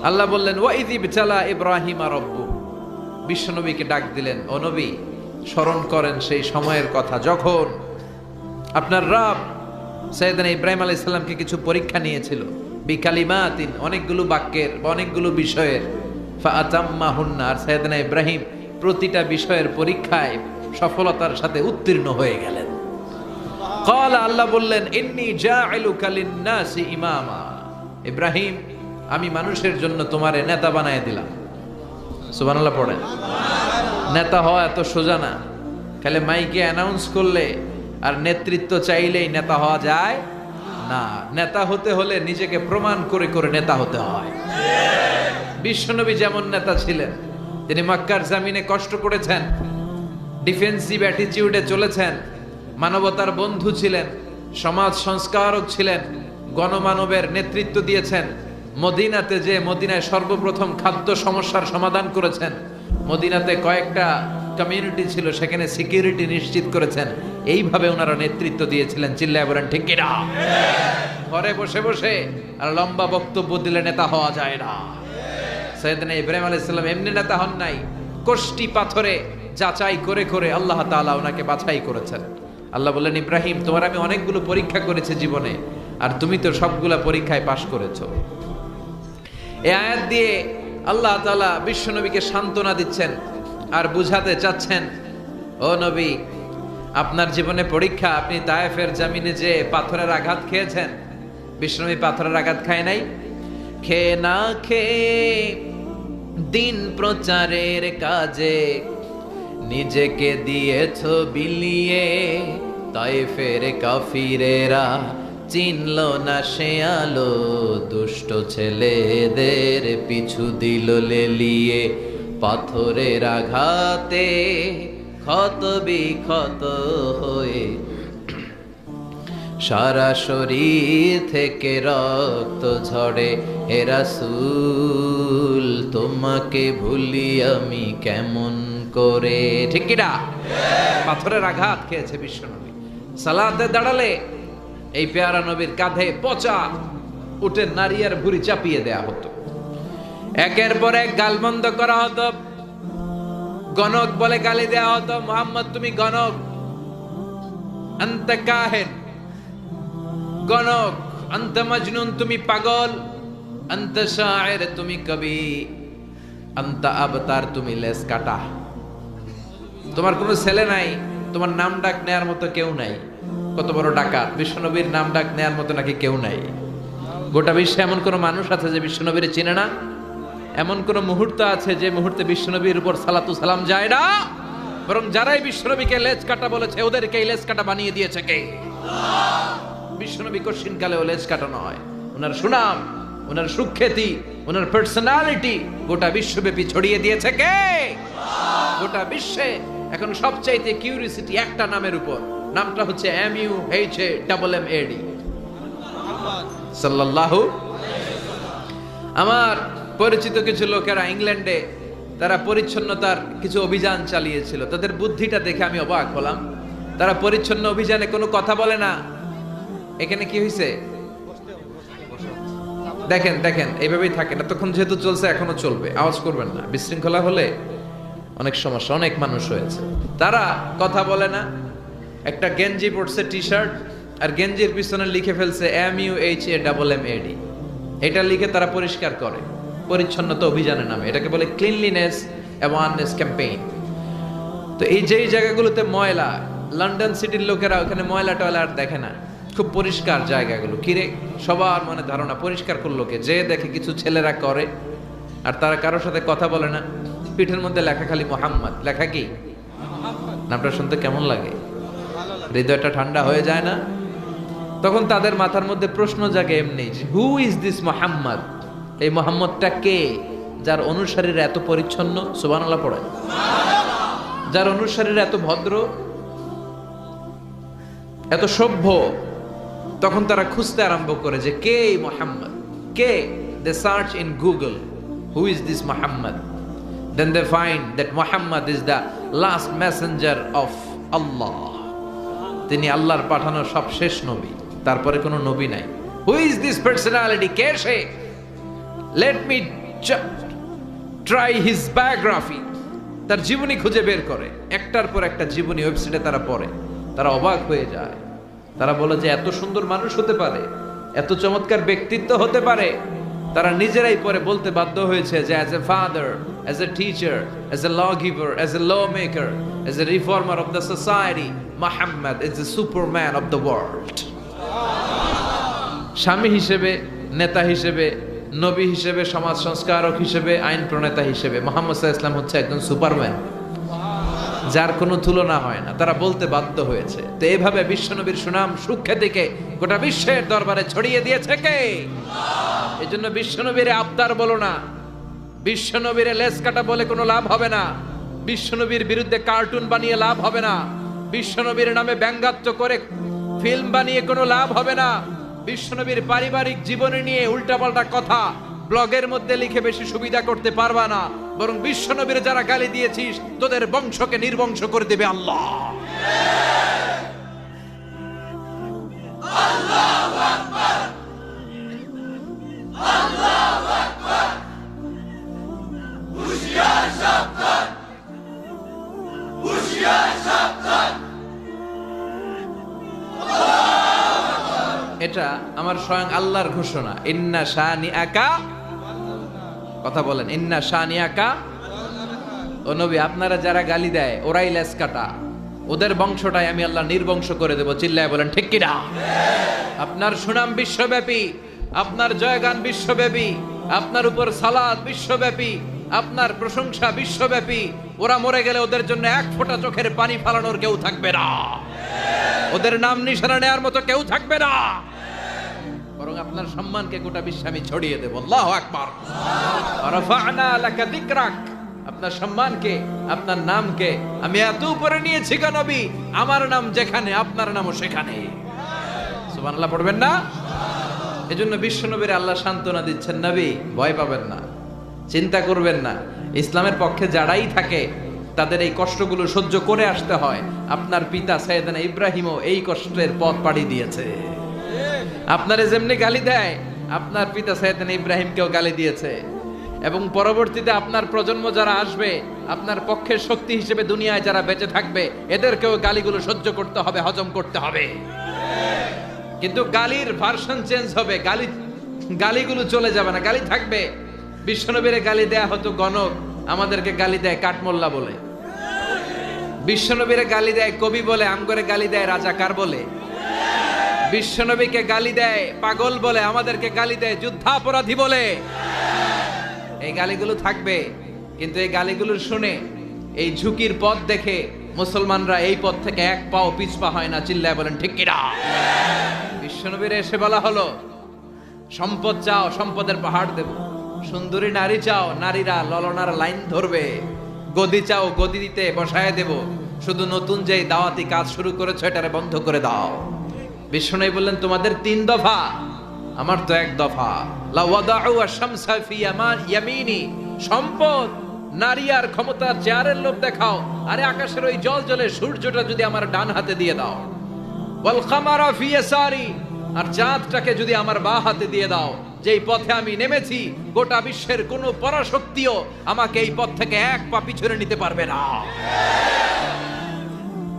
আল্লাহ বললেন ওয়াইয ইবতালা ইব্রাহিমা রাব্বু, বিশ্বনবীকে ডাক দিলেন, ও নবী স্মরণ করেন সেই সময়ের কথা যখন আপনার রব সাইয়েদনা ইব্রাহিম আলাইহিস সালামকে কিছু পরীক্ষা নিয়েছিল, বিকালিমাতিন, অনেকগুলো বাক্যের বা অনেকগুলো বিষয়ের, ফাআতাম্মাহুন্না, আর সাইয়েদনা ইব্রাহিম প্রতিটা বিষয়ের পরীক্ষায় সফলতার সাথে উত্তীর্ণ হয়ে গেলেন। ক্বালা, আল্লাহ বললেন ইন্নী জাইলুকা লিন-নাসি ইমামা, ইব্রাহিম আমি মানুষের জন্য তোমারে নেতা বানায় দিলাম। সুবহানাল্লাহ পড়েন। নেতা হওয়া এত সোজা না, খালি মাইকে অ্যানাউন্স করলে আর নেতৃত্ব চাইলেই নেতা হওয়া যায় না। নেতা হতে হলে নিজেকে প্রমাণ করে করে নেতা হতে হয়। বিশ্বনবী যেমন নেতা ছিলেন, তিনি মক্কার জমিনে কষ্ট করেছেন, ডিফেন্সিভ অ্যাটিটিউডে চলেছেন, মানবতার বন্ধু ছিলেন, সমাজ সংস্কারক ছিলেন, গণমানবের নেতৃত্ব দিয়েছেন। মদিনাতে যে মদিনায় সর্বপ্রথম খাদ্য সমস্যার সমাধান করেছেন, মদিনাতে কয়েকটা কমিউনিটি ছিল সেখানে সিকিউরিটি নিশ্চিত করেছেন। এইভাবে ওনারা নেতৃত্ব দিয়েছিলেন। চিল্লায় বলেন ঠিক কিনা? ঘরে বসে বসে আর লম্বা বক্তব্য দিলে নেতা হওয়া যায় না। সাইয়েদনা ইব্রাহিম আলাইহিস সালাম এমনি নেতা হন নাই, কষ্টি পাথরে যাচাই করে করে আল্লাহ তাআলা ওনাকে বাছাই করেছেন। আল্লাহ বললেন ইব্রাহিম তোমার আমি অনেকগুলো পরীক্ষা করেছি জীবনে, আর তুমি তো সবগুলা পরীক্ষায় পাশ করেছো। এই আয়াত দিয়ে আল্লাহ তাআলা বিশ্বনবীকে সান্ত্বনা দিচ্ছেন আর বুঝাতে চাচ্ছেন, ও নবী আপনার জীবনে পরীক্ষা, আপনি তায়েফের জমিনে যে পাথরের আঘাত খেয়েছেন, বিশ্বনবী পাথরের আঘাত খায় নাই। খেয়ে না খেয়ে দিন প্রচারের কাজে নিজেকে দিয়েছ বিলিয়ে, তায়েফের কাফিরেরা চিনল না সে আলো, দুষ্ট ছেলেদের পিছু দিল লেলিয়ে, পাথরের আঘাতে ক্ষত বিক্ষত হয়ে সারা শরীর থেকে রক্ত ঝরে। হে রাসূল তোমাকে ভুলি আমি কেমন করে। ঠিক কিনা? পাথরের আঘাত খেয়েছে বিশ্বনবী। সালাতে দাঁড়ালে এই পেয়ারা নবীর কাঁধে পচা উটের নারী আর ভুঁড়ি চাপিয়ে দেয়া হতো, একের পর এক গালমন্দ করা হতো, গণক বলে গালি দেয়া হতো, মুহাম্মদ তুমি গণক, আনতা কাহিন, গণক, আনতা মাজনুন তুমি পাগল, আনতা শায়ের তুমি কবি, আনতা আবতার তুমি লেস কাটা। তোমার কোনো ছেলে নাই, তোমার নাম ডাক নেয়ার মতো কেউ নাই। কত বড় ডাকাত! বিশ্বনবীর নাম ডাক নেয়ার মতো নাকি কেউ নাই। গোটা বিশ্বে এমন কোন মানুষ আছে যে বিশ্বনবীর চিনে না? এমন কোন মুহূর্ত আছে যে মুহূর্তে বিশ্বনবীর উপর সালাতু সালাম যায় না? বরং যারাই বিশ্বনবীকে লেজ কাটা বলেছে ওদেরকে লেজ কাটা বানিয়ে দিয়েছে কে? বিশ্বনবী কঠিন কালে লেজ কাটা নয়, ওনার সুনাম, ওনার সুখ্যাতি, ওনার পার্সোনালিটি গোটা বিশ্বব্যাপী ছড়িয়ে দিয়েছে কে? গোটা বিশ্বে এখন সবচাইতে কিউরিওসিটি একটা নামের উপর, নামটা হচ্ছে MUHAMMAD, সাল্লাল্লাহু। আমার পরিচিত কিছু লোকেরা ইংল্যান্ডে তারা পরিচ্ছন্নতার কিছু অভিযান চালিয়েছিল, তাদের বুদ্ধিটা দেখে আমি অবাক হলাম। তারা পরিচ্ছন্ন অভিযানে কোনো কথা বলে না। এখানে কি হয়েছে দেখেন দেখেন, এইভাবেই থাকে, এতক্ষণ যেহেতু চলছে এখনো চলবে, আওয়াজ করবেন না, বিশৃঙ্খলা হলে অনেক সমস্যা, অনেক মানুষ হয়েছে। তারা কথা বলে না, একটা গেঞ্জি পরছে, টি শার্ট, আর গেঞ্জির পিছনে লিখে ফেলছে MUHAMMAD। এটা লিখে তারা পরিষ্কার করে পরিচ্ছন্নতা অভিযানের নামে। এটাকে বলে ক্লিনলিনেস অ্যাওয়ারনেস ক্যাম্পেইন। তো এই যেই জায়গাগুলোতে ময়লা, লন্ডন সিটির লোকেরা ওখানে ময়লা টয়লা আর দেখে না, খুব পরিষ্কার জায়গাগুলো। কিরে সবার মনে ধারণা পরিষ্কার করলো কে? যে দেখে কিছু ছেলেরা করে আর তারা কারোর সাথে কথা বলে না, পিঠের মধ্যে লেখা খালি মোহাম্মদ লেখা। কি নামটা শুনতে কেমন লাগে? হৃদয়টা ঠান্ডা হয়ে যায় না? তখন তাদের মাথার মধ্যে প্রশ্ন জাগে এমনি, হু ইজ দিস মোহাম্মদ? এই মোহাম্মদটা কে যার অনুসারীরা এত পরিচ্ছন্ন? সুবহানাল্লাহ পড়ে। যার অনুসারীরা এত ভদ্র, এত সভ্য। তখন তারা খুঁজতে আরম্ভ করে যে কে এই মোহাম্মদ, কে? They search in Google, who is this Mohammad? Then they find that Muhammad is the last messenger of Allah. তিনি আল্লাহর পাঠানো সবশেষ নবী, তারপরে কোনো নবী নাই। Who is this personality? K say? Let me try his biography, তার জীবনী খুঁজে বের করে, একটার পর একটা জীবনী ওয়েবসাইটে তারা পড়ে, তারা অবাক হয়ে যায়। তারা বলে যে এত সুন্দর মানুষ হতে পারে, এত চমৎকার ব্যক্তিত্ব হতে পারে। তারা নিজেরাই পরে বলতে বাধ্য হয়েছে যে as a father, as a teacher, as a law giver, as a law maker, as a reformer of the society, Muhammad is the superman of the world. স্বামী হিসেবে, নেতা হিসেবে, নবী হিসেবে, সমাজ সংস্কারক হিসেবে, আইন প্রণেতা হিসেবে মুহাম্মদ সাল্লাল্লাহু আলাইহি ওয়াসাল্লাম হচ্ছে একজন সুপারম্যান, যার কোনো তুলনা হয় না। তারা বলতে বাধ্য হয়েছে। তো এইভাবে বিশ্বনবীর সুনাম সুখ্যাতিকে গোটা বিশ্বের দরবারে ছড়িয়ে দিয়েছে কে? এই জন্য বিশ্বনবীর আবদার বলো না, বিশ্বনবীর লেজ কাটা বলে কোনো লাভ হবে না, বিশ্বনবীর বিরুদ্ধে কার্টুন বানিয়ে লাভ হবে না, বিশ্বনবীর নামে ব্যঙ্গাত্ব করে ফিল্ম বানিয়ে কোনো লাভ হবে না, বিশ্বনবীর পারিবারিক জীবনী নিয়ে উল্টাপাল্টা কথা ব্লগের মধ্যে লিখে বেশি সুবিধা করতে পারবা না। বরং বিশ্বনবীর যারা গালি দিয়েছিস তোদের বংশকে নির্বংশ করে দেবে আল্লাহ। আল্লাহু আকবার, আল্লাহু আকবার, হুশিয়ার সাবধান, হুশিয়ার সাবধান। এটা আমার স্বয়ং আল্লাহর ঘোষণা। ইন্না শানিআকা, কথা বলেন, ইন্না শানিআকা। ও নবী, আপনারা যারা গালি দেয় ওরাই লেজ কাটা, ওদের বংশটাই আমি আল্লাহ নির্বংশ করে দেব। চিল্লায় বলেন ঠিক কিনা? আপনার সুনাম বিশ্বব্যাপী, আপনার জয়গান বিশ্বব্যাপী, আপনার উপর সালাত বিশ্বব্যাপী, আপনার প্রশংসা বিশ্বব্যাপী। ওরা মরে গেলে ওদের জন্য এক ফোঁটা চোখের পানি ফালানোর কেউ থাকবে না, ওদের নাম নিশানা নেওয়ার মতো কেউ থাকবে না। বরং আপনার সম্মানকে গোটা বিশ্বে আমি ছড়িয়ে দেব। আল্লাহু আকবার। রাফা'না লাকা যিকরাক, আপনার সম্মানকে, আপনার নামকে আমি এত উপরে নিয়েছি গো নবী, আমার নাম যেখানে আপনার নামও সেখানে। সুবহানাল্লাহ পড়বেন না? এজন্য বিশ্বনবীর আল্লাহ সান্ত্বনা দিচ্ছেন, নবী ভয় পাবেন না, চিন্তা করবেন না। ইসলামের পক্ষে যারাই থাকে তাদের এই কষ্টগুলো সহ্য করে আসতে হয়। আপনার পিতা সাইয়েদনা ইব্রাহিমও এই কষ্টের পথ পাড়ি দিয়েছে। আপনারে যেমনি গালি দেয়, আপনার পিতা সাইয়েদনা ইব্রাহিমকেও গালি দিয়েছে। এবং পরবর্তীতে আপনার প্রজন্ম যারা আসবে, আপনার পক্ষের শক্তি হিসেবে দুনিয়ায় যারা বেঁচে থাকবে, এদেরকেও গালিগুলো সহ্য করতে হবে, হজম করতে হবে। কিন্তু গালির ভার্সন চেঞ্জ হবে, গালিগুলো চলে যাবে না, গালি থাকবে। বিশ্বনবীরে গালি দেয়া হতো গণক, আমাদেরকে গালি দেয় কাঠমোল্লা বলে। বিশ্বনবীরে গালি দেয় কবি বলে, আমগরে গালি দেয় রাজাকার বলে। বিশ্বনবীকে গালি দেয় পাগল বলে, আমাদেরকে গালি দেয় যুদ্ধাপরাধী বলে। এই গালিগুলো থাকবে, কিন্তু এই গালিগুলো শুনে, এই ঝুঁকির পথ দেখে মুসলমানরা এই পথ থেকে এক পাও পিছপা হয় না। চিল্লায় বলেন ঠিক কিনা? বিশ্বনবীর এসে বলা হলো, সম্পদ চাও, সম্পদের পাহাড় দেব। সুন্দরী নারী চাও, নারীরা ললনার লাইন ধরবে। গদি চাও, গদি দিতে বসায় দেব। শুধু নতুন যে দাওয়াতি কাজ শুরু করেছো এটারে বন্ধ করে দাও। বিশ্বনবী বললেন, তোমাদের 3 দফা, আমার তো 1 দফা। লা ওয়াদাউ আশ-শামসা ফি ইয়ামিনি, সম্পদ, নারী আর ক্ষমতার চেয়ারের লোভ দেখাও, আরে আকাশের ওই জল জলে সূর্যটা যদি আমার ডান হাতে দিয়ে দাও। ওয়াল কামারা ফি ইয়াসারি, আর চাঁদটাকে যদি আমার বাঁ হাতে দিয়ে দাও। যেই পথে আমি নেমেছি, গোটা বিশ্বের কোনো পরাশক্তিও আমাকে এই পথ থেকে এক পা পিছনে নিতে পারবে না।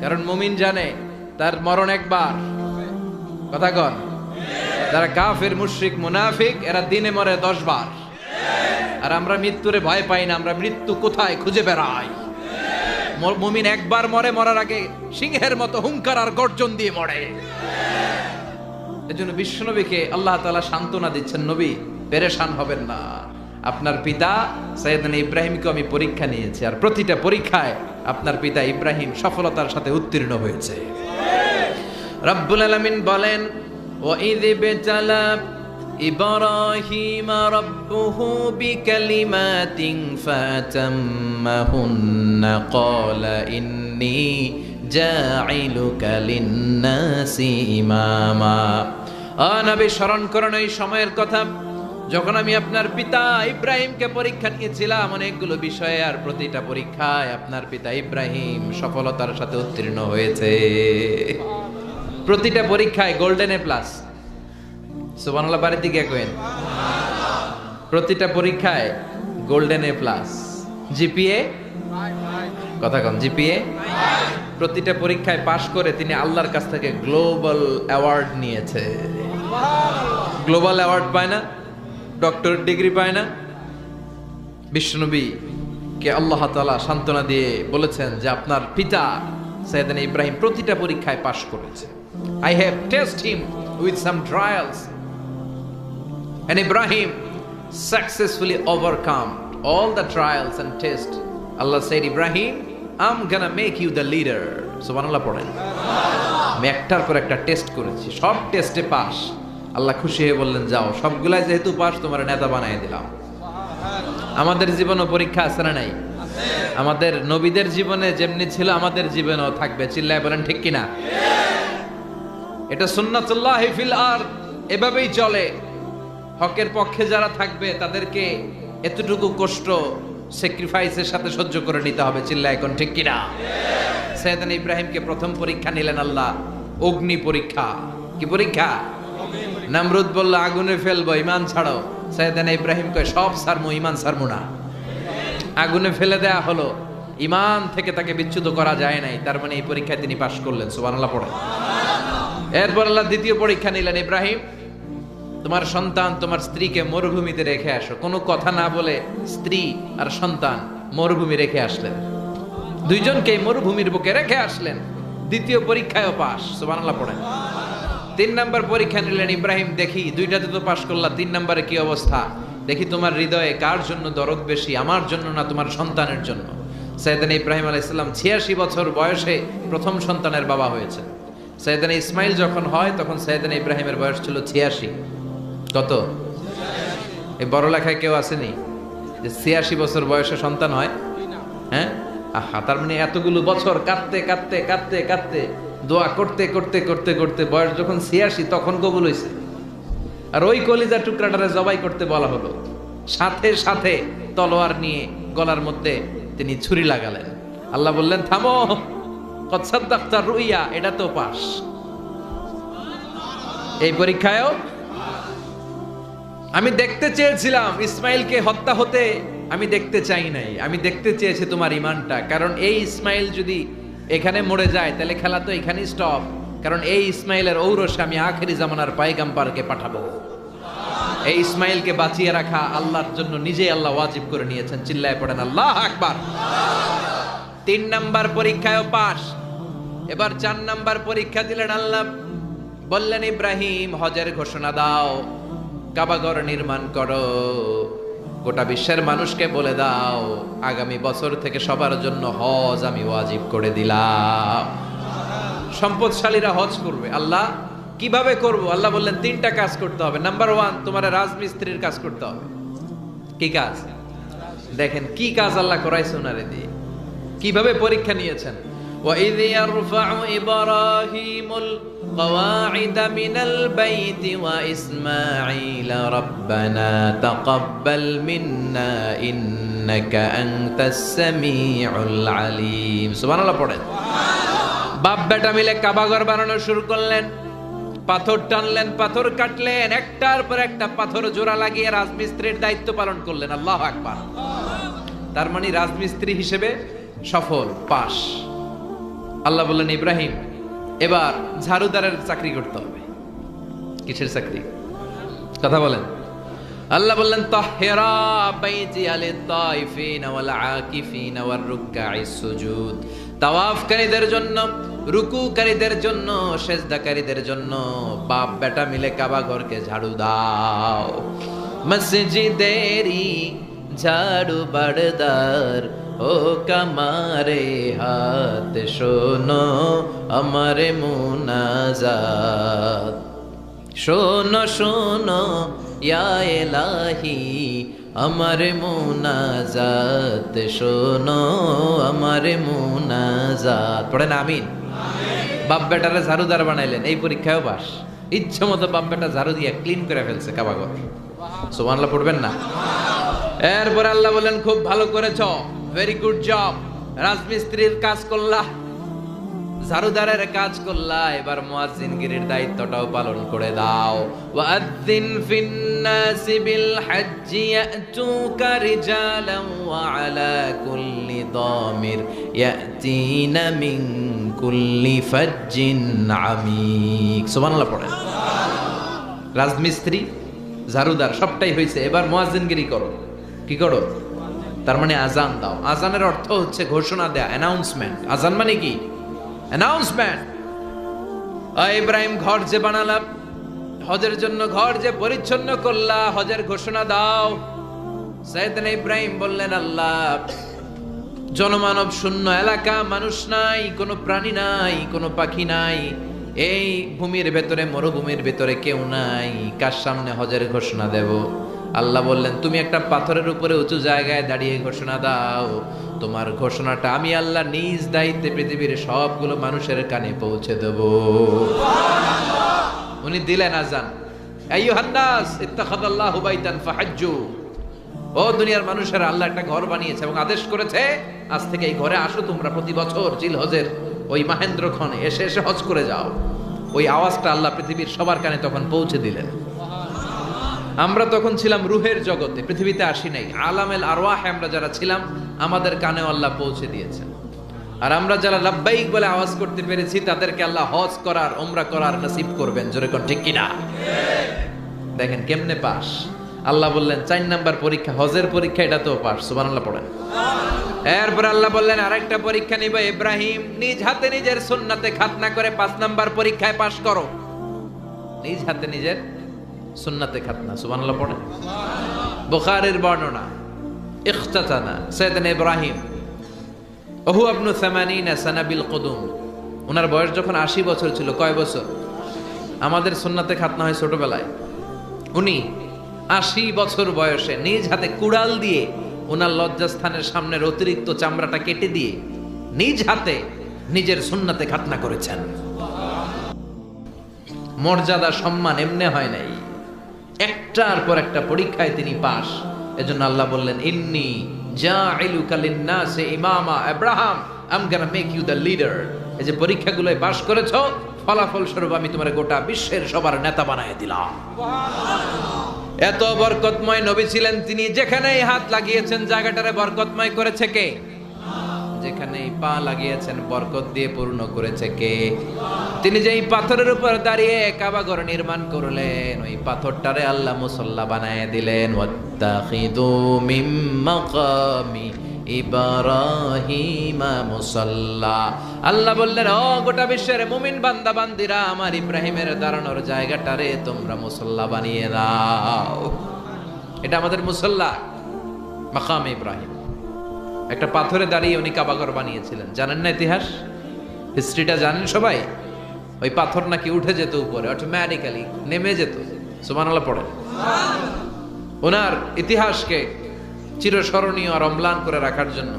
কারণ মুমিন জানে তার মরণ একবার। কথা কন? যারা কাফের, মুশরিক, মুনাফিক, এরা দিনে মরে 10 বার। আর আমরা মৃত্যুরে ভয় পাই না, আমরা মৃত্যু কোথায় খুঁজে বেড়াই। মুমিন একবার মরে, মরার আগে সিংহের মতো হুঙ্কার আর গর্জন দিয়ে মরে। এজন্য বিশ্বনবীকে আল্লাহ তাআলা সান্ত্বনা দিচ্ছেন, নবী পেরেশান হবেন না। আপনার পিতা সাইয়েদনা ইব্রাহিমকে আমি পরীক্ষা নিয়েছি, আর প্রতিটা পরীক্ষায় আপনার পিতা ইব্রাহিম সফলতার সাথে উত্তীর্ণ হয়েছে। রব্বুল আলামিন বলেন, ওয়াইয ইবতালা ইব্রাহিম রাব্বুহু বিকালিমাতিন ফাতাম্মাহুন্না ক্বালা ইন্নী জাইলুকা লিন্নাসি ইমামা। নবী স্মরণ করেন এই সময়ের কথা যখন আমি আপনার পিতা ইব্রাহিমকে পরীক্ষা নিয়েছিলাম অনেকগুলো বিষয়ে, আর প্রতিটা পরীক্ষায় আপনার পিতা ইব্রাহিম সফলতার সাথে উত্তীর্ণ হয়েছে। প্রতিটা পরীক্ষায় গোল্ডেন এ প্লাস। সুবহানাল্লাহ, বাড়িতে গিয়ে কইেন। প্রতিটা পরীক্ষায় গোল্ডেন এ প্লাস, জিপিএ কথা কন, জিপিএ প্রতিটা পরীক্ষায় পাশ করে তিনি আল্লাহর কাছ থেকে গ্লোবাল অ্যাওয়ার্ড নিয়েছে। গ্লোবাল অ্যাওয়ার্ড পায় না, ডক্টরেট ডিগ্রি পায় না। বিশ্বনবী কে আল্লাহ তাআলা সান্ত্বনা দিয়ে বলেছেন যে আপনার পিতা সাইয়েদনা ইব্রাহিম প্রতিটা পরীক্ষায় পাশ করেছে। I have tested him with some trials and Ibrahim successfully overcome all the trials and tests. Allah said, Ibrahim, I'm gonna make you the leader. সুবহানাল্লাহ পড়েন। আমি একটার পর একটা টেস্ট করেছি, সব টেস্টে পাস। আল্লাহ খুশি হয়ে বললেন যাও, সবগুলাই যেহেতু পাস তোমার নেতা বানিয়ে দিলাম। আমাদের জীবনও পরীক্ষা আছে না নাই? আমাদের নবীদের জীবনে যেমনি ছিল আমাদের জীবনেও থাকবে। চিল্লায় বলেন ঠিক কিনা? এটা সুন্নাতুল্লাহ ফিল আরদ, এভাবেই চলে। হকের পক্ষে যারা থাকবে তাদেরকে এতটুকু কষ্ট স্যাক্রিফাইসের সাথে সহ্য করে নিতে হবে। চিল্লায় এখন ঠিক কিনা? সাইয়েদনা ইব্রাহিমকে প্রথম পরীক্ষা নিলেন আল্লাহ, অগ্নি পরীক্ষা। কি পরীক্ষা? নামরুদ বলল আগুনে ফেলবো, ঈমান ছাড়ো। সাইয়েদনা ইব্রাহিম কয় সব ছাড়মু, ঈমান ছাড়মু না। আগুনে ফেলে দেয়া হলো, ঈমান থেকে তাকে বিচ্যুত করা যায় নাই। তার মানে এই পরীক্ষায় তিনি পাশ করলেন। সুবহানাল্লাহ পড়ে। এরপর আল্লাহ দ্বিতীয় পরীক্ষা নিলেন, ইব্রাহিম তোমার সন্তান তোমার স্ত্রীকে মরুভূমিতে রেখে আসো। কোনো কথা না বলে স্ত্রী আর সন্তান মরুভূমি রেখে আসলেন। দুইজনকে মরুভূমির বুকে রেখে আসলেন। দ্বিতীয় পরীক্ষায়ও পাস। সুবহানাল্লাহ পড়েন। 3 নম্বর পরীক্ষা নিলেন, ইব্রাহিম দেখি দুইটাতে তো পাস করলা, 3 নম্বরে কি অবস্থা দেখি, তোমার হৃদয়ে কার জন্য দরদ বেশি, আমার জন্য না তোমার সন্তানের জন্য? সাইয়েদনা ইব্রাহিম আলাইহিস সালাম 86 বছর বয়সে প্রথম সন্তানের বাবা হয়েছে। সাইয়েদনা ইসমাইল যখন হয় তখন সাইয়েদনা ইব্রাহিমের বয়স ছিল 86। কত? এই বড় লেখায় কেউ আসেনি যে 86 বছর বয়সে সন্তান হয়? হ্যাঁ, আহা, তার মানে এতগুলো বছর কাঁদতে কাঁদতে কাঁদতে কাঁদতে দোয়া করতে করতে করতে করতে বয়স যখন 86 তখন কবুল হয়েছে। আর ওই কলিজার টুকরাটারে জবাই করতে বলা হলো, সাথে সাথে তলোয়ার নিয়ে গলার মধ্যে তিনি ছুরি লাগালেন। আল্লাহ বললেন থামো, কদ সাদ্দাকতা রুইয়া, এটা তো পাস। এই পরীক্ষায়ও আমি দেখতে চেয়েছিলাম ইসমাইলকে হত্যা হতে, আমি দেখতে চাই নাই। আমি দেখতে চেয়েছি তোমার ঈমানটা, কারণ এই ইসমাইল যদি এখানে মরে যায় তাহলে খেলা তো এখানেই স্টপ। কারণ এই ইসমাইলের ঔরসে আমি আখেরি জামানার পয়গম্বরকে পাঠাবো। এই ইসমাইলকে বাঁচিয়ে রাখা আল্লাহর জন্য নিজেই আল্লাহ ওয়াজিব করে নিয়েছেন। চিল্লায় পড়েন আল্লাহু আকবার। 3 নাম্বার পরীক্ষায়ও পাস। এবার 4 নাম্বার পরীক্ষা দিলেন আল্লাহ, বললেন ইব্রাহিম হজের ঘোষণা দাও, কাবাঘর নির্মাণ করো, গোটা বিশ্বের মানুষকে বলে দাও আগামী বছর থেকে সবার জন্য হজ আমি ওয়াজিব করে দিলাম। সম্পদশালীরা হজ করবে। আল্লাহ কিভাবে করব? আল্লাহ বললেন 3টা কাজ করতে হবে। নাম্বার 1, তোমার রাজমিস্ত্রির কাজ করতে হবে। কি কাজ? দেখেন কি কাজ আল্লাহ করাইছে ওনারে দিয়ে, কিভাবে পরীক্ষা নিয়েছেন। وَإِذْ يَرْفَعُ إِبْرَاهِيمُ الْقَوَاعِدَ مِنَ الْبَيْتِ وَإِسْمَاعِيلَ رَبَّنَا تَقَبَّلْ مِنَّا إِنَّكَ أَنْتَ السَّمِيعُ الْعَلِيمُ। সুবহানাল্লাহ পড়েন। বাপ বেটা মিলে কাবাঘর বানানো শুরু করলেন। পাথর টানলেন, পাথর কাটলেন, একটার পর একটা পাথর জোড়া লাগিয়ে রাজমিস্ত্রির দায়িত্ব পালন করলেন। আল্লাহু আকবার। তার মানে রাজমিস্ত্রি হিসেবে সফল, পাস। আল্লাহ বললেন ইব্রাহিম এবার ঝাড়ুদারের চাকরি করতে হবে। কিসের চাকরি? কথা বলেন। আল্লাহ বললেন তাহহিরা বাইতি লিত-তাইফিনা ওয়াল আকিফিনা ওয়ার রুকআইস সুজুদ। তাওয়াফকারীদের জন্য, রুকুকারীদের জন্য, সিজদাকারীদের জন্য বাপ বেটা মিলে কাবা ঘরকে ঝাড়ু দাও। মসজিদেরি ঝাড়ু বারদার ও কামারে হাত শোনো আমারে মুনাজাত। শোনো শোনো ইয়া ইলাহি আমারে মুনাজাত, শোনো আমারে মুনাজাত। পড়েন আমিন। বাপ বেটারে ঝাড়ুদার বানাইলেন, এই পরীক্ষায়ও পাস। ইচ্ছে মতো বাপ বেটা ঝাড়ু দিয়ে ক্লিন করে ফেলছে কাবাঘর। সুবহানাল্লাহ পড়বেন না? এরপর আল্লাহ বলেন খুব ভালো করেছ, ভেরি গুড জব। রাজমিস্ত্রির কাজ করলা, ঝাড়ুদারের কাজ করলা, এবার মুয়াজ্জিনগিরির দায়িত্বটাও পালন করে দাও। ওয়াআযিন ফিন নাসি বিল হজ্জি ইয়াতুকা রিজালান ওয়া আলা কুল্লি দামির ইয়াতিনা মিন কুল্লি ফাজ্জিন আমিক। সুবহানাল্লাহ পড়েন। রাজমিস্ত্রি, ঝাড়ুদার সবটাই হয়েছে, এবার মুয়াজ্জিনগিরি করো। কি করো? তার মানে আজান দাও। আজানের অর্থ হচ্ছে ঘোষণা দেয়া, অ্যানাউন্সমেন্ট। আজান মানে কি? অ্যানাউন্সমেন্ট। ইব্রাহিম ঘর যে বানালাম, হজের জন্য ঘর যে পরিচ্ছন্ন করলা, হজের ঘোষণা দাও। সাইয়েদনা ইব্রাহিম বললেন, আল্লাহ, জনমানব শূন্য এলাকা, মানুষ নাই, কোনো প্রাণী নাই, কোনো পাখি নাই, এই ভূমির ভেতরে, মরুভূমির ভেতরে কেউ নাই, কার সামনে হজের ঘোষণা দেব? আল্লাহ বললেন, তুমি একটা পাথরের উপরে উঁচু জায়গায় দাঁড়িয়ে ঘোষণা দাও। তোমার ঘোষণাটা আমি আল্লাহ নিজ দায়িত্বে পৃথিবীর সবগুলো মানুষের কানে পৌঁছে দেব। উনি দিলেন আজান। আইয়ুহান নাস ইত্তাখাযাল্লাহু বাইতান ফাহাজ্জু। ও দুনিয়ার মানুষেরা, আল্লাহ একটা ঘর বানিয়েছে এবং আদেশ করেছে, আজ থেকে এই ঘরে আসো তোমরা, প্রতি বছর জিলহজের ওই মাহেন্দ্রক্ষণে এসে এসে হজ করে যাও। ওই আওয়াজটা আল্লাহ পৃথিবীর সবার কানে তখন পৌঁছে দিলেন। আমরা তখন ছিলাম রুহের জগতে, পৃথিবীতে আসি নাই। আলামেল আরওয়াহে আমরা যারা ছিলাম, আমাদের কানেও আল্লাহ পৌঁছে দিয়েছেন। আর আমরা যারা লাব্বাইক বলে আওয়াজ করতে পেরেছি, তাদেরকে আল্লাহ হজ করার, উমরা করার নসিব করবেন। জোরে কোন ঠিক কিনা? দেখেন কেমনে পাস। আল্লাহ বললেন 4 নাম্বার পরীক্ষা, হজের পরীক্ষা, এটা তো পাস। সুবহানাল্লাহ পড়েন। এরপর আল্লাহ বললেন আরেকটা পরীক্ষা নিব, ইব্রাহিম নিজ হাতে নিজের সুন্নাতে খাতনা করে 5 নাম্বার পরীক্ষায় পাস করো। নিজ হাতে নিজের সুন্নাতে খাতনা। সুবহানাল্লাহ পড়েন। বুখারীর বর্ণনা, ইখতাতানা সাইয়েদনা ইব্রাহিম ওহু ইবনু 80 সানা বিল কুদুম। ওনার বয়স যখন 80 বছর ছিল। কয় বছর? আমাদের সুন্নাতে খাতনা হয় ছোটবেলায়। উনি 80 বছর বয়সে নিজ হাতে কুড়াল দিয়ে ওনার লজ্জাস্থানের সামনের অতিরিক্ত চামড়াটা কেটে দিয়ে নিজ হাতে নিজের সুন্নাতে খাতনা করেছেন। মর্যাদা, সম্মান এমনি হয় নাই, একটার পর একটা পরীক্ষায় তিনি পাস। এজন্য আল্লাহ বললেন, ইন্নী জাইলুকা লিন-নাসি ইমামা, Abraham, I am gonna make you the leader. এই যে পরীক্ষাগুলোয় পাস করেছো, ফলাফল স্বরূপ আমি তোমার গোটা বিশ্বের সবার নেতা বানায় দিলাম। এত বরকতময় নবী ছিলেন তিনি, যেখানেই হাত লাগিয়েছেন জায়গাটারে বরকতময় করেছে কে? যেখানেই পা লাগিয়েছেন বরকত দিয়ে পূর্ণ করেছে কে? তিনি যেই পাথরের উপর দাঁড়িয়ে কাবা ঘর নির্মাণ করলেন, ওই পাথরটারে আল্লাহ মুসল্লা বানায় দিলেন। ওয়াত্তাখিযু মিন মাকামি ইব্রাহিমা মুসাল্লা। আল্লাহ বললেন, ও গোটা বিশ্বের মুমিন বান্দা বান্দিরা, আমার ইব্রাহিমের দাঁড়ানোর জায়গাটারে তোমরা মুসল্লা বানিয়ে দাও। এটা আমাদের মুসল্লা, মাকাম ইব্রাহিম। একটা পাথরে দাঁড়িয়ে উনি কাবাঘর বানিয়েছিলেন। জানেন না ইতিহাস? হিস্ট্রিটা জানেন সবাই? ওই পাথর নাকি উঠে যেত উপরে, অটোমেটিক্যালি নেমে যেত। সুবহানাল্লাহ পড়েন। ওনার ইতিহাসকে চিরস্মরণীয় আর অম্লান করে রাখার জন্য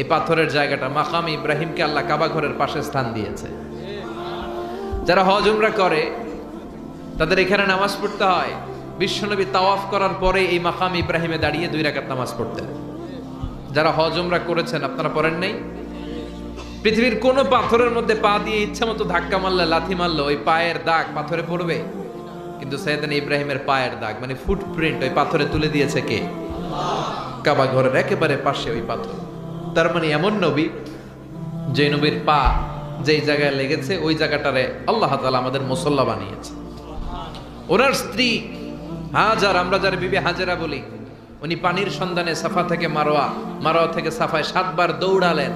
এই পাথরের জায়গাটা, মাকাম ইব্রাহিমকে আল্লাহ কাবা ঘরের পাশে স্থান দিয়েছে। যারা হজ উমরা করে তাদের এখানে নামাজ পড়তে হয়। বিশ্বনবী তাওয়াফ করার পরে এই মাকাম ইব্রাহিমে দাঁড়িয়ে 2 রাকাত নামাজ পড়তেন। যারা হজ উমরা করেছেন, আপনারা পড়েন নাই? পৃথিবীর কোন পাথরের মধ্যে পা দিয়ে ইচ্ছা মতো ধাক্কা মারলে, লাথি মারলে ওই পায়ের দাগ পাথরে পড়বে, কিন্তু সাইয়েদনা ইব্রাহিমের পায়ের দাগ মানে ফুটপ্রিন্ট ওই পাথরে তুলে দিয়েছে কে? কাবা ঘরের একেবারে পাশে ওই পাথর। তার মানে এমন নবী, যে নবীর পা যেই জায়গায় লেগেছে ওই জায়গাটারে আল্লাহ তাআলা আমাদের মুসল্লা বানিয়েছে। ওনার স্ত্রী হাজার, আমরা যার বিবি হাজেরা বলি, উনি পানির সন্ধানে সাফা থেকে মারোয়া, মারোয়া থেকে সাফায় 7 বার দৌড়ালেন।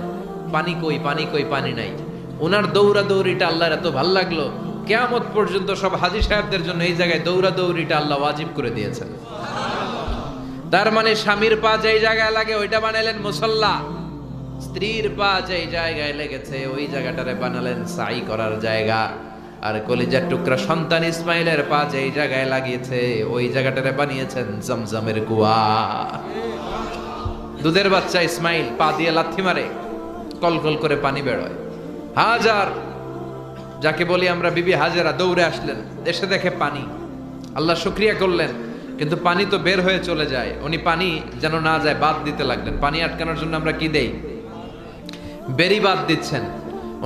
পানি কই, পানি কই, পানি নাই। ওনার দৌড়া দৌড়িটা আল্লাহর এত ভাল লাগলো, কিয়ামত পর্যন্ত সব হাজী সাহেবদের জন্য এই জায়গায় দৌড়া দৌড়িটা আল্লাহ ওয়াজিব করে দিয়েছেন। তার মানে স্বামীর পা যেই জায়গায় লাগে ওইটা বানালেন মুসল্লা, স্ত্রীর পা যেই জায়গায় লেগেছে ওই জায়গাটারে বানালেন সাই করার জায়গা। আর কলিজার টুকরা সন্তান ইসমাইলের পা যেই জায়গায় লাগিয়েছে ওই জায়গাটারে বানিয়েছেন জমজমের কুয়া। দুধের বাচ্চা ইসমাইল পা দিয়ে লাথি মারে, কলকল করে পানি বেরোয়। হাজার, যাকে বলি আমরা বিবি হাজেরা, দৌড়ে আসলেন, এসে দেখে পানি। আল্লাহ শুকরিয়া করলেন, কিন্তু পানি তো বের হয়ে চলে যায়। উনি পানি যেন না যায় বাদ দিতে লাগলেন। পানি আটকানোর জন্য আমরা কি দেই? বেরি বাদ দিচ্ছেন।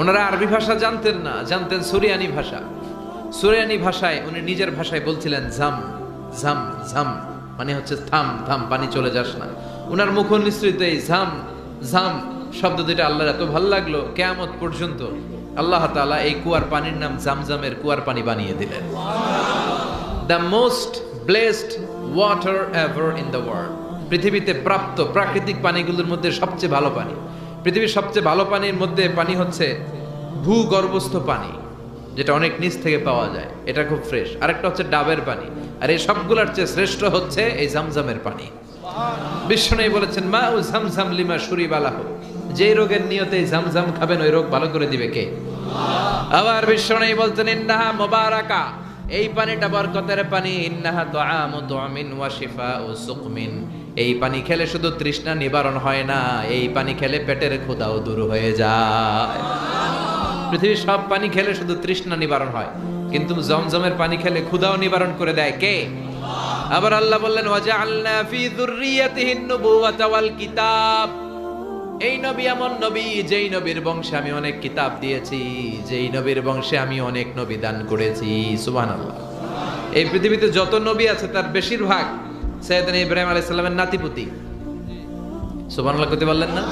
ওনারা আরবি ভাষা জানতেন না, জানতেন সুরিয়ানি ভাষা। সুরিয়ানি ভাষায় উনি নিজের ভাষায় বলছিলেন ঝাম ঝাম ঝাম, মানে হচ্ছে থাম থাম, পানি চলে যাস না। উনার মুখ নিঃসৃত এই ঝাম ঝাম শব্দ দুইটা আল্লাহর এত ভালো লাগলো, কিয়ামত পর্যন্ত আল্লাহ তাআলা এই কুয়ার পানির নাম জামজামের কুয়ার পানি বানিয়ে দিলেন। The most blessed water ever in the world. পৃথিবীতে প্রাপ্ত প্রাকৃতিক পানিগুলোর মধ্যে সবচেয়ে ভালো পানি, পৃথিবীর সবচেয়ে ভালো পানির মধ্যে পানি হচ্ছে ভূগর্ভস্থ পানি, যেটা অনেক নিচ থেকে পাওয়া যায়, এটা খুব ফ্রেশ। আরেকটা হচ্ছে ডাবের পানি, আর এই সবগুলোর চেয়ে শ্রেষ্ঠ হচ্ছে এই জামজামের পানি। বিশ্বনবী বলেছেন মা উ জামজাম লিমা শুরিবালাহু, যে রোগের নিয়তে জামজাম খাবেন ওই রোগ ভালো করে দিবে কে? আবার বিশ্বনবী বলতেন ইন্নাহা মুবারাকা, এই পানিটা বরকতের পানি। ইন্নাহা তুআমু তুআমিন ওয়া শিফাউ সুকমিন, এই পানি খেলে শুধু তৃষ্ণা নিবারণ হয় না, এই পানি খেলে পেটের ক্ষুধাও দূর হয়ে যায়। পৃথিবীর সব পানি খেলে শুধু তৃষ্ণা নিবারণ হয়, কিন্তু জমজমের পানি খেলে ক্ষুধাও নিবারণ করে দেয় কে? আবার আল্লাহ বললেন ওয়াজআলনা ফি যুররিয়াতিহিন নুবুওয়াতা ওয়াল কিতাব, এই নবী এমন নবী যেই নবীর বংশে আমি অনেক কিতাব দিয়েছি, যেই নবীর বংশে আমি অনেক নবী দান করেছি। সুবহানাল্লাহ। এই পৃথিবীতে যত নবী আছে তার বেশিরভাগ সাইয়েদনা ইব্রাহিম আলাইহিস সালামের নাতিপুতি। সুবহানাল্লাহ কইতে বললেন না?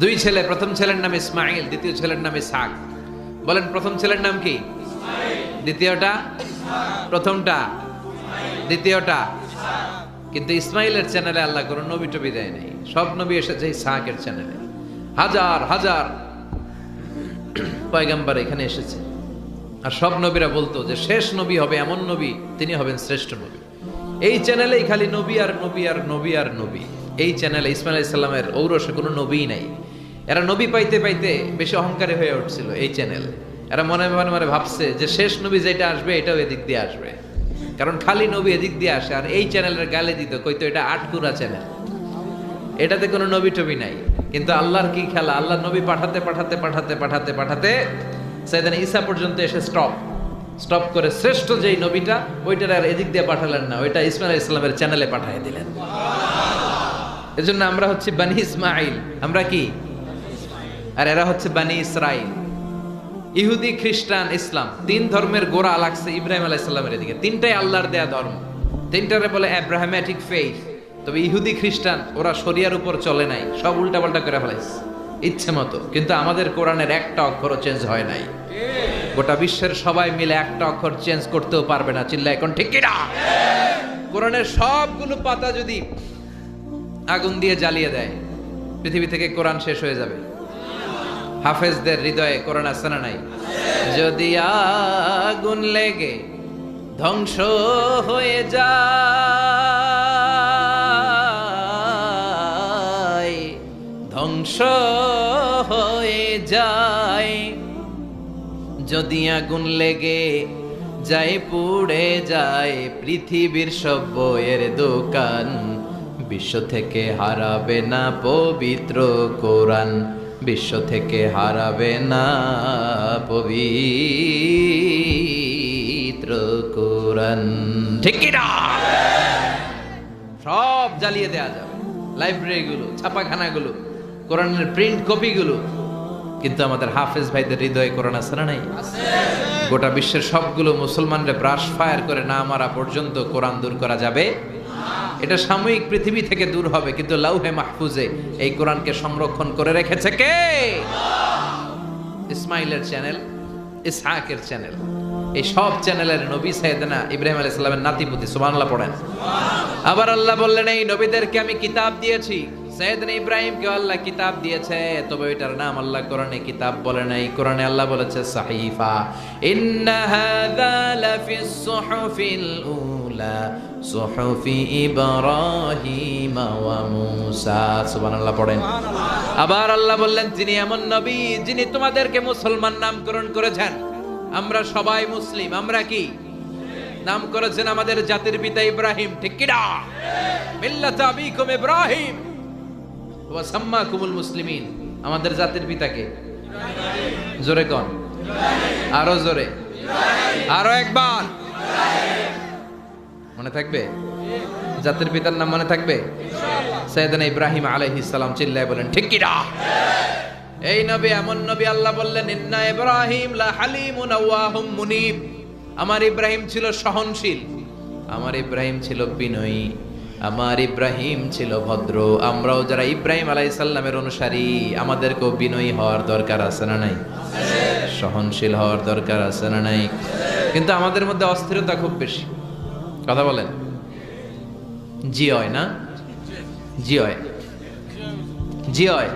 দুই ছেলে, প্রথম ছেলের নাম ইসমাঈল, দ্বিতীয় ছেলের নাম ইসহাক। বলেন প্রথম ছেলের নাম কি? দ্বিতীয়টা? প্রথমটা? দ্বিতীয়টা? কিন্তু ইসমাইলের চ্যানেলে আল্লাহ কোনো নবী টবি দেয় নাই, সব নবী এসেছে ইসহাকের চ্যানেলে। হাজার হাজার পয়গম্বর এখানে এসেছে, আর সব নবীরা বলতো যে শেষ নবী হবে এমন নবী, তিনি হবেন শ্রেষ্ঠ নবী। এই চ্যানেলেই খালি নবী আর নবী আর নবী আর নবী। এই চ্যানেলে ইসমাইল আলাইহিস সালামের ঔরসে কোনো নবী নাই। এরা নবী পাইতে পাইতে বেশি অহংকারী হয়ে উঠছিল এই চ্যানেল। এরা মনে মনে মনে ভাবছে যে শেষ নবী যেটা আসবে এটাও এদিক দিয়ে আসবে, কারণ খালি নবী এদিক দিয়ে আসে। আর এই চ্যানেলের গালে দিত, কইতো এটা আটকুরা চ্যানেল, এটাতে কোনো নবী টবি নাই। কিন্তু আল্লাহর কি খেলা, আল্লাহ নবী পাঠাতে পাঠাতে পাঠাতে পাঠাতে পাঠাতে সাইয়েদনা ঈসা পর্যন্ত এসে স্টপ করে শ্রেষ্ঠ যেই নবীটা ওইটার আর এদিক দিয়ে পাঠালেন না, ওইটা ইসমাইল আলাইহিস সালামের চ্যানেলে পাঠিয়ে দিলেন। এজন্য আমরা হচ্ছে বানি ইসমাইল, আমরা কি? আর এরা হচ্ছে বানি ইসরাইল। ইহুদি, খ্রিস্টান, ইসলাম, তিন ধর্মের গোড়া লাগছে ইব্রাহিম আলাইহিস সালামের এদিকে। তিনটাই আল্লাহর দেয়া ধর্ম, তিনটারে বলে অ্যাব্রাহামেটিক ফেইথ। তবে ইহুদি, খ্রিস্টান ওরা শরিয়ার উপর চলে নাই, সব উল্টাপাল্টা করে ফেলাইছে ইচ্ছে মতো। কিন্তু আমাদের কোরআনের একটা অক্ষরও চেঞ্জ হয় নাই। গোটা বিশ্বের সবাই মিলে একটা অক্ষর চেঞ্জ করতেও পারবে না। চিল্লা এখন ঠিক কিনা? কোরআনের সবগুলো পাতা যদি আগুন দিয়ে জ্বালিয়ে দেয়, পৃথিবী থেকে কোরআন শেষ হয়ে যাবে। হাফেজদের হৃদয়ে কোরআন আছে না নাই? যদি আগুন লেগে ধ্বংস হয়ে যায়, ধ্বংস হয়ে যায়, যদি আগুন লেগে যায় পুড়ে যায় পৃথিবীর সব বইয়ের দোকান, বিশ্ব থেকে হারাবে না পবিত্র কোরআন, বিশ্ব থেকে হারাবে না পবিত্র কোরআন। ঠিক কি না? সব জ্বালিয়ে দেওয়া যাবে, লাইব্রেরিগুলো, ছাপাখানাগুলো, কোরআনের প্রিন্ট কপিগুলো। কিন্তু আমাদের হাফেজ ভাইদের হৃদয়ে কোরআন আছে না নাই? গোটা বিশ্বের সবগুলো মুসলমানরা ব্রাশ ফায়ার করে না মারা পর্যন্ত কোরআন দূর করা যাবে। এটা সাময়িক পৃথিবী থেকে দূর হবে, কিন্তু লাউহে মাহফুজে এই কোরআনকে সংরক্ষণ করে রেখেছে কে? ইসমাইলের চ্যানেল, ইসহাকের চ্যানেল, এই সব চ্যানেলের নবী সাইয়েদনা ইব্রাহিম আলাইহিস সালামের নাতিপুতি। সুবহানাল্লাহ পড়েন। আবার আল্লাহ বললেন এই নবীদেরকে আমি কিতাব দিয়েছি। সাইয়েদনা ইব্রাহিমকে আল্লাহ কিতাব দিয়েছে, তবে এটার নাম আল্লাহ কোরআনে কিতাব বলে নাই। কোরআনে আল্লাহ বলেছে সাহিফা। ইন্না হাযা লাফিস সুহুফিল উলা সুহুফি ইব্রাহিম ওয়া মূসা। সুবহানাল্লাহ পড়েন। আবার আল্লাহ বললেন তিনি এমন নবী যিনি তোমাদেরকে মুসলমান নামকরণ করেছেন। আমরা সবাই মুসলিম। আমরা কি নাম করেছেন? আমাদের জাতির পিতা ইব্রাহিম। ঠিক কি না? মিল্লাত আবিকুম ইব্রাহিম ওয়া সাম্মাকুমুল মুসলিমিন। আমাদের জাতির পিতাকে জোরে কোন? আরো জোরে, আরো একবার মনে থাকবে? জাতির পিতার নাম মনে থাকবে? সাইয়েদনা ইব্রাহিম আলাইহিস সালাম। চিল্লায় বলেন ঠিক কি না? এই নবী এমন নবী, আল্লাহ বললেন ইন্না ইব্রাহিম লা হালিমুন আওয়াহুম মুনিব। আমার ইব্রাহিম ছিল সহনশীল, আমার ইব্রাহিম ছিল বিনয়ী, আমার ইব্রাহিম ছিল ভদ্র। আমরাও যারা ইব্রাহিম আলাইহিস সালামের অনুসারী, আমাদেরকেও বিনয়ী হওয়ার দরকার আছে না নাই? সহনশীল হওয়ার দরকার আছে না নাই? কিন্তু আমাদের মধ্যে অস্থিরতা খুব বেশি। কথা বলেন, জি হয় না? জি হয়, জি হয়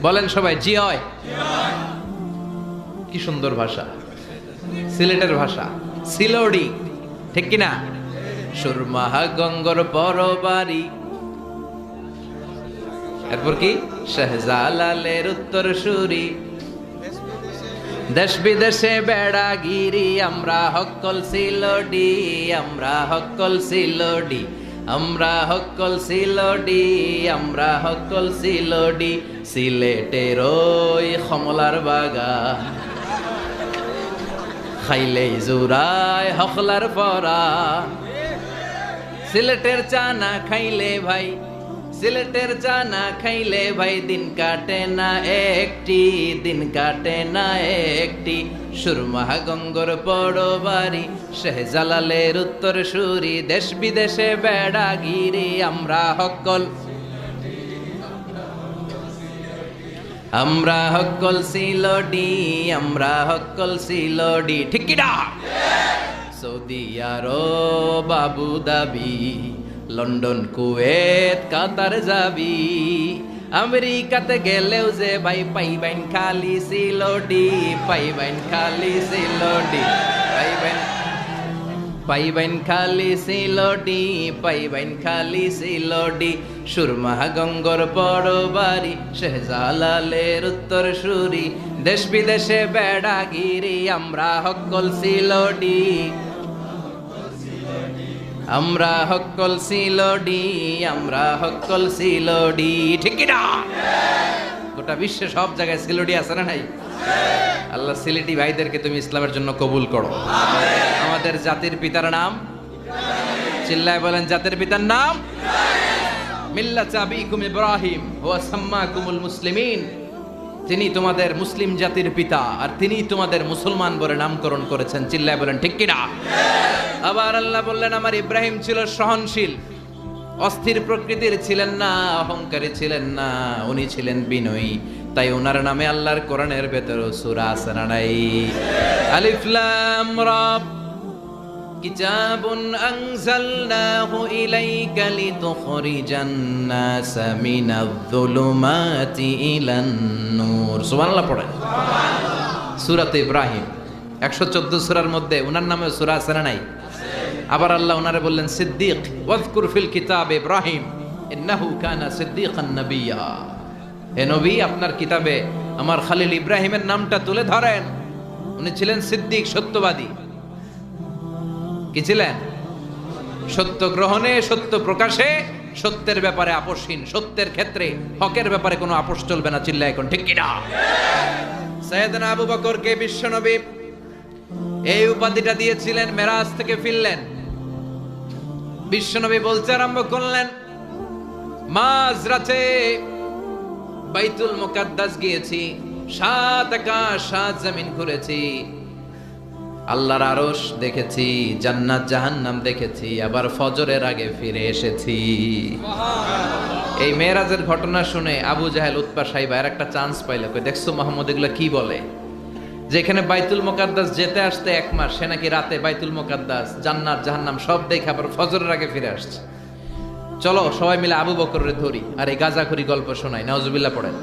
বলেন সবাই, জি হয়। কি সুন্দর ভাষা, সিলেটের ভাষা, সিলোডি, ঠিক কিনা? সুরমাহা গঙ্গর পরবাড়ি, এরপর কি শাহজালালের উত্তর সুরি, দেশ বিদেশে বেড়াগিরি, আমরা হক্কল সিলোডি, আমরা হক্কল সিলোডি, আমরা হক্কল সিলোডি, আমরা হক্কল সিলোডি। সিলেটের ওই কমলার বাগান, খাইলেই জুরায় হকলার পরা। সিলেটের চা না খাইলে ভাই, সিলেটের চা না খাইলে ভাই দিন কাটে না একটি, দিন কাটে না একটি। সুরমাহা গঙ্গর পরবাড়ি, শাহজালালের উত্তর সুরি, দেশ বিদেশে বেড়াগিরি, আমরা হক্কল, আমরা হক্কল সিলোডি, আমরা হক্কল সিলোডি, ঠিক কি না? সৌদি আরব, আবু ধাবি, লন্ডন, কুয়েত, কাতার যাবি, আমেরিকাতে গেলেও যে ভাই পাইবেন খালি সিলোডি, পাইবেন খালি সিলোডি, পাইবেন, পাইবেন খালি সিলোডি, পাইবেন খালি সিলোডি। সুরমাহা গঙ্গর পরবাড়ি, শাহজালালের উত্তর সুরি, দেশ বিদেশে বেড়াগিরি, আমরা হক্কল সিলোডি, আমরা হক্কল সিলোডি, আমরা হক্কল সিলোডি, ঠিক কি না? গোটা বিশ্বে সব জায়গায় সিলোডি আছে না নাই? আল্লাহ সিলেটি ভাইদেরকে তুমি ইসলামের জন্য কবুল করো। আমাদের জাতির পিতার নাম, চিল্লায় বলেন, জাতির পিতার নাম মিল্লাত আবিকুম ইব্রাহিম ওয়া সাম্মাকুমুল মুসলিমিন। তিনি তোমাদের মুসলিম জাতির পিতা, আর তিনি তোমাদের মুসলমান বলে নামকরণ করেছেন। চিল্লায় বলেন, ঠিক কি না? আবার আল্লাহ বললেন আমার ইব্রাহিম ছিল সহনশীল, অস্থির প্রকৃতির ছিলেন না, অহংকারী ছিলেন না, উনি ছিলেন বিনয়ী। তাই ওনার নামে আল্লাহর কোরআনের ভেতরে সূরা আছে না নাই? আলিফ লাম রা, কিতাবুন আনজালনাহু ইলাইকা লিতুখরিজান নাসা মিনায-যুলুমাতি ইলান নূর। সুবহানাল্লাহ পড়েন। সূরাতে ইব্রাহিম 114 সূরার মধ্যে ওনার নামে সূরা আছে না নাই? আবার আল্লাহ ওনারে বললেন সিদ্দিক, ওয়াজকুর ফিল কিতাব ইব্রাহিম ইন্নাহু কানা সিদ্দিকান নাবিয়্যা। হে নবী, আপনার কিতাবে আমার খলিল ইব্রাহিমের নামটা তুলে ধরেন, উনি ছিলেন সিদ্দিক, সত্যবাদী। কি ছিলেন? সত্য গ্রহণে, সত্য প্রকাশে, সত্যের ব্যাপারে আপোষহীন, সত্যের ক্ষেত্রে হকের ব্যাপারে কোনো আপোষ চলবে না। চিল্লা এখন, ঠিক কিনা? সাইয়েদনা আবু বকরকে বিশ্বনবী এই উপাধিটা দিয়েছিলেন, মেরাজ থেকে ফিরলেন, বিশ্বনবী বলতে আরম্ভ করলেন, মাঝরাতে বাইতুল মুকাদ্দাস গিয়েছি, 7 আকাশ 7 জমিন ঘুরেছি, আল্লাহর আরশ দেখেছি, জান্নাত জাহান্নাম দেখেছি, আবার ফজরের আগে ফিরে এসেছি। এই মেরাজের ঘটনা শুনে আবু জাহেল, উতবা, সাইবা এর একটা চান্স পাইল, কই দেখছো মুহাম্মদ এগুলা কি বলে, যেখানে বাইতুল মুকাদ্দাস যেতে আসতে 1 মাস, সে নাকি রাতে বাইতুল মুকাদ্দাস, জান্নাত জাহান্নাম সব দেখে আবার ফজরের আগে ফিরে আসছে। চলো সবাই মিলে আবু বকরের ধরি আর এই গাজাখুরি গল্প শোনাই। নাউজুবিল্লাহ পড়েন।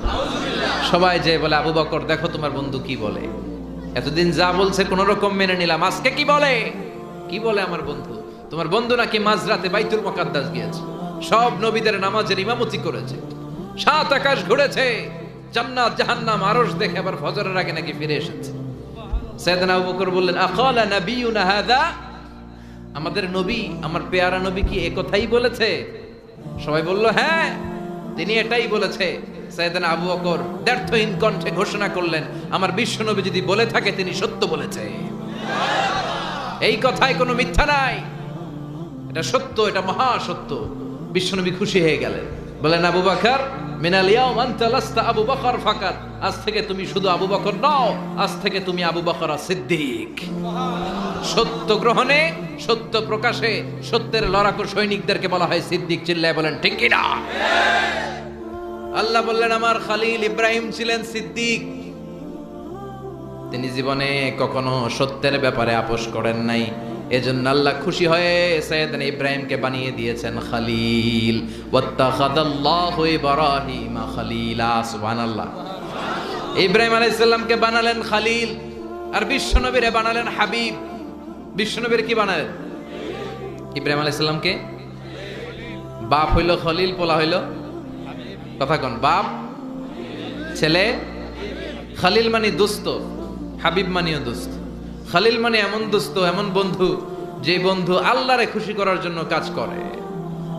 সবাই যে বলে, আবু বকর দেখো তোমার বন্ধু কি বলে, এতদিন যা বলছে কোন রকম মেনে নিলাম, আজকে কি বলে? কি বলে আমার বন্ধু? তোমার বন্ধু নাকি মাঝরাতে বাইতুল মুকাদ্দাস গিয়েছে, সব নবীদের নামাজের ইমামতি করেছে, 7 আকাশ ঘুরেছে, জান্নাত জাহান্নাম আরশ দেখে আবার ফজরের আগে নাকি ফিরে এসেছে। সাইয়েদনা আবু বকর বললেন, আকালা নাবিয়ুনা হাদা, আমাদের নবী, আমার পেয়ারা নবী কি এই কথাই বলেছে? সবাই বলল হ্যাঁ, তিনি এটাই বলেছে। সাইয়েদনা আবু বকর দ্ব্যর্থহীন কণ্ঠে ঘোষণা করলেন, আমার বিশ্বনবী যদি বলে থাকে তিনি সত্য বলেছে, এই কথায় কোনো মিথ্যা নাই, এটা সত্য, এটা মহা সত্য। বিশ্বনবী খুশি হয়ে গেলেন, বলেন আবু বকর মিনাল ইয়াউম আনতা লাস্তা আবু বকর ফাকাত, আজ থেকে তুমি শুধু আবু বকর নও, আজ থেকে তুমি আবু বকর সিদ্দিক। সত্য গ্রহণে, সত্য প্রকাশে, সত্যের লড়াকু সৈনিকদেরকে বলা হয় সিদ্দিক। চিল্লায় বলেন ঠিক কি না? আল্লাহ বললেন আমার খলিল ইব্রাহিম ছিলেন সিদ্দিক। তিনি জীবনে কখনো সত্যের ব্যাপারে আপোষ করেন নাই। এজন্য আল্লাহ খুশি হয়ে সাইয়েদনা ইব্রাহিমকে বানিয়ে দিয়েছেন খলিল। ওয়াত্তাখাযাল্লাহু ইব্রাহিমা খলিলা। সুবহানাল্লাহ। ইব্রাহিম আলাইহিস সালামকে বানালেন খলিল, আর বিশ্বনবীরে বানালেন হাবিব। বিশ্বনবীর কি বানালেন? ইব্রাহিম আলাইহিস সালামকে বাপ হইল খলিল, পোলা হইল কথা কোন বাপ, ছেলে খলিল মানে দোস্ত, হাবিব মানেও দোস্ত। খলিল মানে এমন দোস্ত, এমন বন্ধু যে বন্ধু আল্লাহরে খুশি করার জন্য কাজ করে।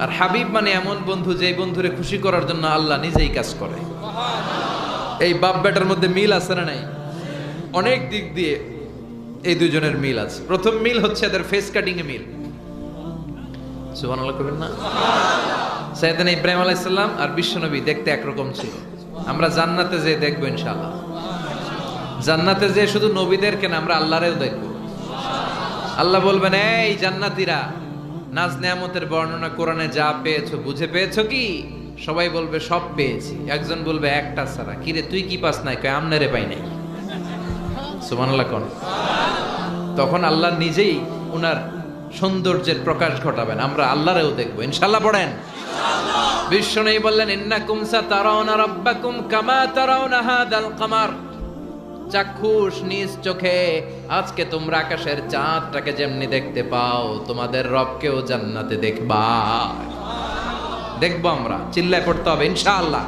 আর হাবিব মানে এমন বন্ধু যে বন্ধুরে খুশি করার জন্য আল্লাহ নিজেই কাজ করে। এই বাপ বেটার মধ্যে মিল আছে না নাই? অনেক দিক দিয়ে এই দুজনের মিল আছে। প্রথম মিল হচ্ছে এদের ফেস কাটিং এ মিল। সুবহানাল্লাহ করবেন না? সাইয়েদনা ইব্রাহিম আলাইহিস সালাম আর বিশ্বনবী দেখতে একরকম ছিল। আমরা জান্নাতে যে দেখবো ইনশাআল্লাহ। জান্নাতে যে শুধু নবীদেরকে না, আমরা আল্লাহরেও দেখবো। আল্লাহ বলবেন এই জান্নাতীরা, নাজ নেয়ামতের বর্ণনা কোরআনে যা পেয়েছো বুঝে পেয়েছো কি? সবাই বলবে সব পেয়েছি। একজন বলবে একটা ছাড়া। কিরে তুই কি পাস নাই? কয় আমনেরে পাই নাই। সুবহানাল্লাহ কোন? তখন আল্লাহ নিজেই উনার সৌন্দর্যের প্রকাশ ঘটাবেন। আমরা আল্লাহরেও দেখবো ইনশাআল্লাহ। পড়েন বিশ্বনবী বললেন ইন্নাকুম সাতারাউনা রাব্বাকুম কামা তারাউনা হাদাল কামার। চাক্ষুষ নিজ চোখে আজকে তোমরা আকাশের চাঁদটাকে যেমনি দেখতে পাও, তোমাদের রবকেও জান্নাতে দেখবা। দেখবো আমরা। চিল্লায় পড়তে হবে ইনশাআল্লাহ।